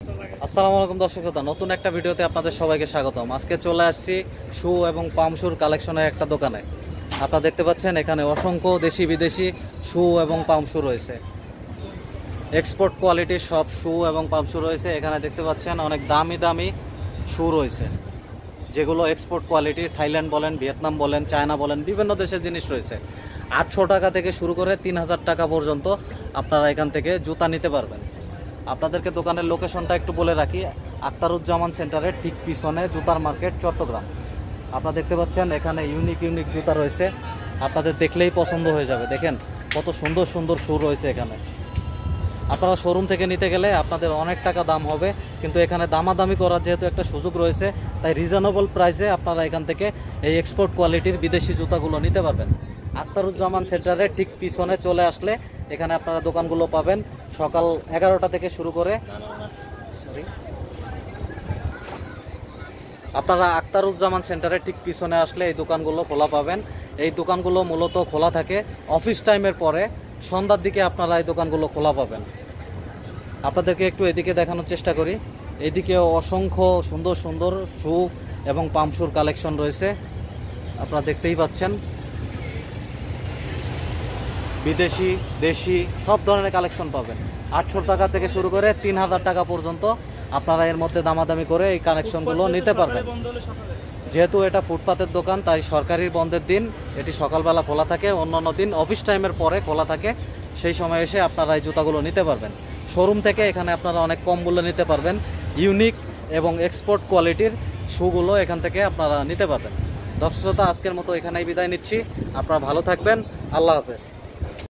আসসালামু আলাইকুম দর্শক শ্রোতা, নতুন একটা ভিডিওতে আপনাদের সবাইকে স্বাগতম। আজকে চলে আসছি শু এবং পাম শুর কালেকশনের একটা দোকানে। আপনারা দেখতে পাচ্ছেন এখানে অসংখ্য দেশি বিদেশি শু এবং পাম শু রয়েছে। এক্সপোর্ট কোয়ালিটির সব শু এবং পাম শু রয়েছে। এখানে দেখতে পাচ্ছেন অনেক দামি দামি শু রয়েছে, যেগুলো এক্সপোর্ট কোয়ালিটির। থাইল্যান্ড বলেন, ভিয়েতনাম বলেন, চায়না বলেন, বিভিন্ন দেশের জিনিস রয়েছে। 800 টাকা থেকে শুরু করে 3000 টাকা পর্যন্ত আপনারা এখান থেকে জুতা নিতে পারবেন। আপনাদেরকে দোকানের লোকেশনটা একটু বলে রাখি। আখতারুজ্জামান সেন্টারের ঠিক পিছনে জুতার মার্কেট, চট্টগ্রাম। আপনারা দেখতে পাচ্ছেন এখানে ইউনিক ইউনিক জুতা রয়েছে, আপনাদের দেখলেই পছন্দ হয়ে যাবে। দেখেন কত সুন্দর সুন্দর শু রয়েছে এখানে। আপনারা শোরুম থেকে নিতে গেলে আপনাদের অনেক টাকা দাম হবে, কিন্তু এখানে দামাদামি করার যেহেতু একটা সুযোগ রয়েছে, তাই রিজনেবল প্রাইসে আপনারা এখান থেকে এই এক্সপোর্ট কোয়ালিটির বিদেশি জুতাগুলো নিতে পারবেন। আখতারুজ্জামান সেন্টারের ঠিক পিছনে চলে আসলে এখানে আপনারা দোকানগুলো পাবেন। সকাল 11টা থেকে শুরু করে আপনারা আখতারুজ্জামান সেন্টারের ঠিক পিছনে আসলে এই দোকানগুলো খোলা পাবেন। এই দোকানগুলো মূলত খোলা থাকে অফিস টাইমের পরে, সন্ধ্যার দিকে আপনারা এই দোকানগুলো খোলা পাবেন। আপনাদেরকে একটু এদিকে দেখানোর চেষ্টা করি। এদিকে অসংখ্য সুন্দর সুন্দর শু এবং পামশুর কালেকশন রয়েছে, আপনারা দেখতেই পাচ্ছেন। বিদেশি দেশি সব ধরনের কালেকশন পাবেন। 800 টাকা থেকে শুরু করে 3000 টাকা পর্যন্ত আপনারা এর মধ্যে দামাদামি করে এই কালেকশনগুলো নিতে পারবেন। যেহেতু এটা ফুটপাতের দোকান, তাই সরকারি বন্ধের দিন এটি সকালবেলা খোলা থাকে, অন্যান্য দিন অফিস টাইমের পরে খোলা থাকে। সেই সময় এসে আপনারা এই জুতাগুলো নিতে পারবেন। শোরুম থেকে এখানে আপনারা অনেক কম মূল্যে নিতে পারবেন। ইউনিক এবং এক্সপোর্ট কোয়ালিটির শুগুলো এখান থেকে আপনারা নিতে পারবেন। দর্শক শ্রোতা, আজকের মতো এখানেই বিদায় নিচ্ছি। আপনারা ভালো থাকবেন। আল্লাহ হাফেজ।